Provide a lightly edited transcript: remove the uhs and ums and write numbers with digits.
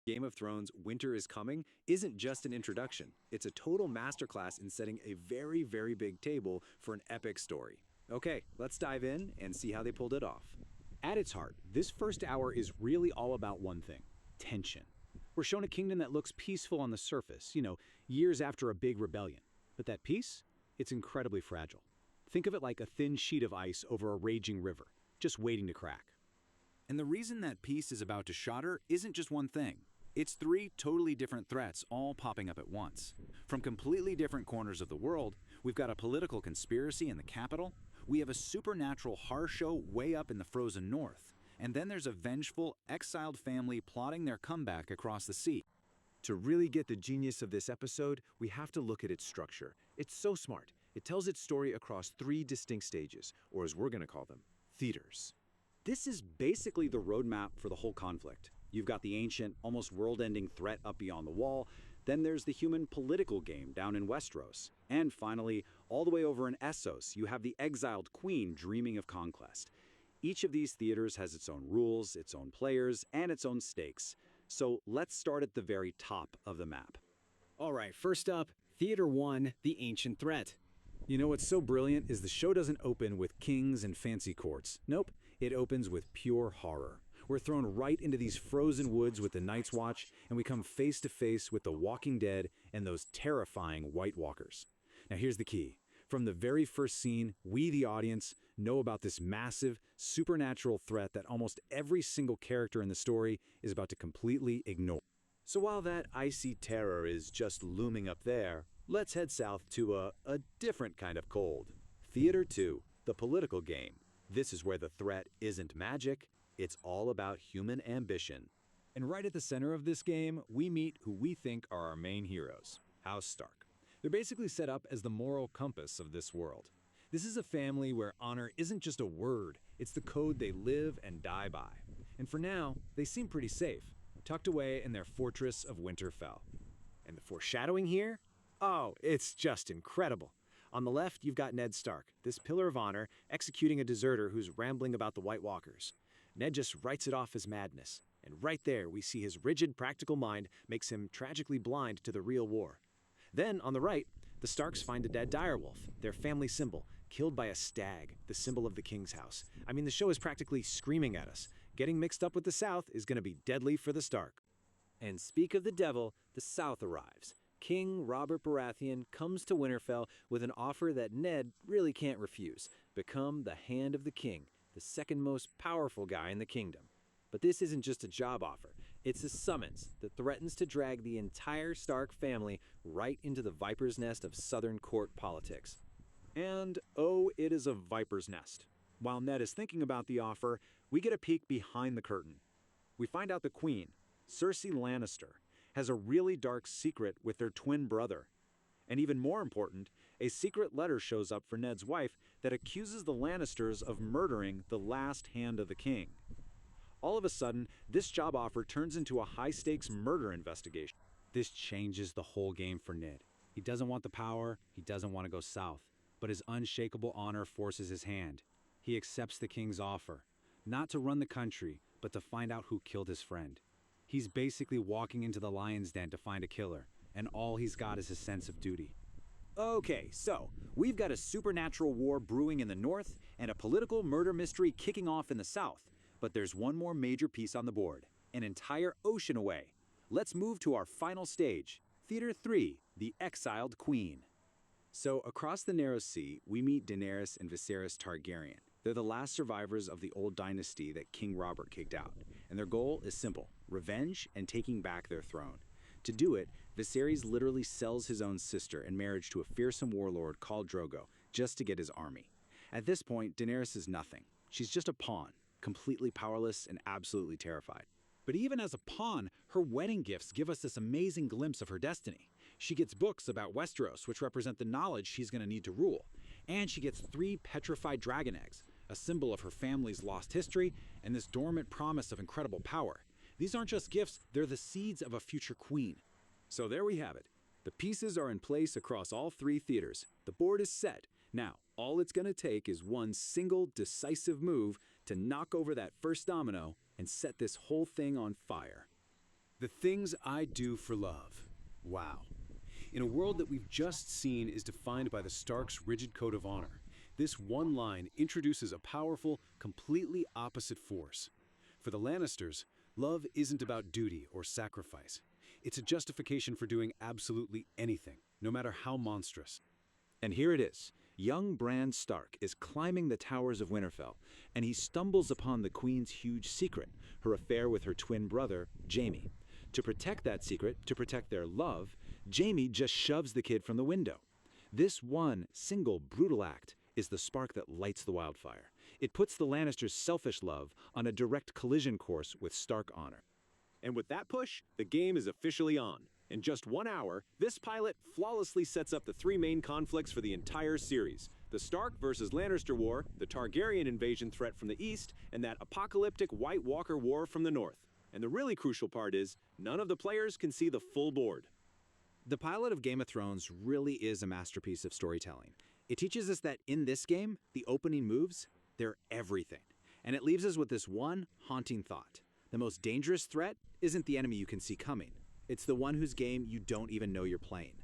Game of Thrones Winter is Coming isn't just an introduction, it's a total masterclass in setting a very, very big table for an epic story. Okay, let's dive in and see how they pulled it off. At its heart, this first hour is really all about one thing: tension. We're shown a kingdom that looks peaceful on the surface, years after a big rebellion. But that peace? It's incredibly fragile. Think of it like a thin sheet of ice over a raging river, just waiting to crack. And the reason that peace is about to shatter isn't just one thing. It's three totally different threats all popping up at once. From completely different corners of the world, we've got a political conspiracy in the capital, we have a supernatural horror show way up in the frozen north, and then there's a vengeful, exiled family plotting their comeback across the sea. To really get the genius of this episode, we have to look at its structure. It's so smart. It tells its story across three distinct stages, or as we're going to call them, theaters. This is basically the roadmap for the whole conflict. You've got the ancient, almost world-ending threat up beyond the wall, then there's the human political game down in Westeros, and finally, all the way over in Essos, you have the exiled queen dreaming of conquest. Each of these theaters has its own rules, its own players, and its own stakes. So let's start at the very top of the map. All right, first up, Theater 1, The Ancient Threat. You know what's so brilliant is the show doesn't open with kings and fancy courts. Nope, it opens with pure horror. We're thrown right into these frozen woods with the Night's Watch, and we come face to face with the Walking Dead and those terrifying White Walkers. Now here's the key. From the very first scene, we, the audience, know about this massive, supernatural threat that almost every single character in the story is about to completely ignore. So while that icy terror is just looming up there, let's head south to a different kind of cold. Theater 2, the political game. This is where the threat isn't magic, it's all about human ambition. And right at the center of this game, we meet who we think are our main heroes, House Stark. They're basically set up as the moral compass of this world. This is a family where honor isn't just a word, it's the code they live and die by. And for now, they seem pretty safe, tucked away in their fortress of Winterfell. And the foreshadowing here? Oh, it's just incredible. On the left, you've got Ned Stark, this pillar of honor, executing a deserter who's rambling about the White Walkers. Ned just writes it off as madness. And right there, we see his rigid, practical mind makes him tragically blind to the real war. Then, on the right, the Starks find a dead direwolf, their family symbol, killed by a stag, the symbol of the king's house. I mean, the show is practically screaming at us. Getting mixed up with the South is going to be deadly for the Stark. And speak of the devil, the South arrives. King Robert Baratheon comes to Winterfell with an offer that Ned really can't refuse: become the Hand of the King, the second most powerful guy in the kingdom. But this isn't just a job offer, it's a summons that threatens to drag the entire Stark family right into the viper's nest of Southern court politics. And oh, it is a viper's nest. While Ned is thinking about the offer, we get a peek behind the curtain. We find out the Queen, Cersei Lannister, has a really dark secret with their twin brother. And even more important, a secret letter shows up for Ned's wife that accuses the Lannisters of murdering the last Hand of the King. All of a sudden, this job offer turns into a high-stakes murder investigation. This changes the whole game for Ned. He doesn't want the power, he doesn't want to go south, but his unshakable honor forces his hand. He accepts the king's offer, not to run the country, but to find out who killed his friend. He's basically walking into the lion's den to find a killer, and all he's got is his sense of duty. Okay, so we've got a supernatural war brewing in the north and a political murder mystery kicking off in the south. But there's one more major piece on the board, an entire ocean away. Let's move to our final stage, Theater 3, The Exiled Queen. So across the Narrow Sea, we meet Daenerys and Viserys Targaryen. They're the last survivors of the old dynasty that King Robert kicked out, and their goal is simple: revenge and taking back their throne. To do it, Viserys literally sells his own sister in marriage to a fearsome warlord called Drogo, just to get his army. At this point, Daenerys is nothing. She's just a pawn, completely powerless and absolutely terrified. But even as a pawn, her wedding gifts give us this amazing glimpse of her destiny. She gets books about Westeros, which represent the knowledge she's going to need to rule. And she gets 3 petrified dragon eggs, a symbol of her family's lost history and this dormant promise of incredible power. These aren't just gifts, they're the seeds of a future queen. So there we have it. The pieces are in place across all 3 theaters. The board is set. Now, all it's going to take is one single decisive move to knock over that first domino and set this whole thing on fire. The things I do for love. Wow. In a world that we've just seen is defined by the Stark's rigid code of honor, this one line introduces a powerful, completely opposite force. For the Lannisters, love isn't about duty or sacrifice. It's a justification for doing absolutely anything, no matter how monstrous. And here it is. Young Bran Stark is climbing the towers of Winterfell, and he stumbles upon the Queen's huge secret, her affair with her twin brother, Jaime. To protect that secret, to protect their love, Jaime just shoves the kid from the window. This one single brutal act is the spark that lights the wildfire. It puts the Lannisters' selfish love on a direct collision course with Stark honor. And with that push, the game is officially on. In just 1 hour, this pilot flawlessly sets up the three main conflicts for the entire series: the Stark versus Lannister War, the Targaryen invasion threat from the east, and that apocalyptic White Walker War from the north. And the really crucial part is, none of the players can see the full board. The pilot of Game of Thrones really is a masterpiece of storytelling. It teaches us that in this game, the opening moves, they're everything. And it leaves us with this one haunting thought. The most dangerous threat isn't the enemy you can see coming. It's the one whose game you don't even know you're playing.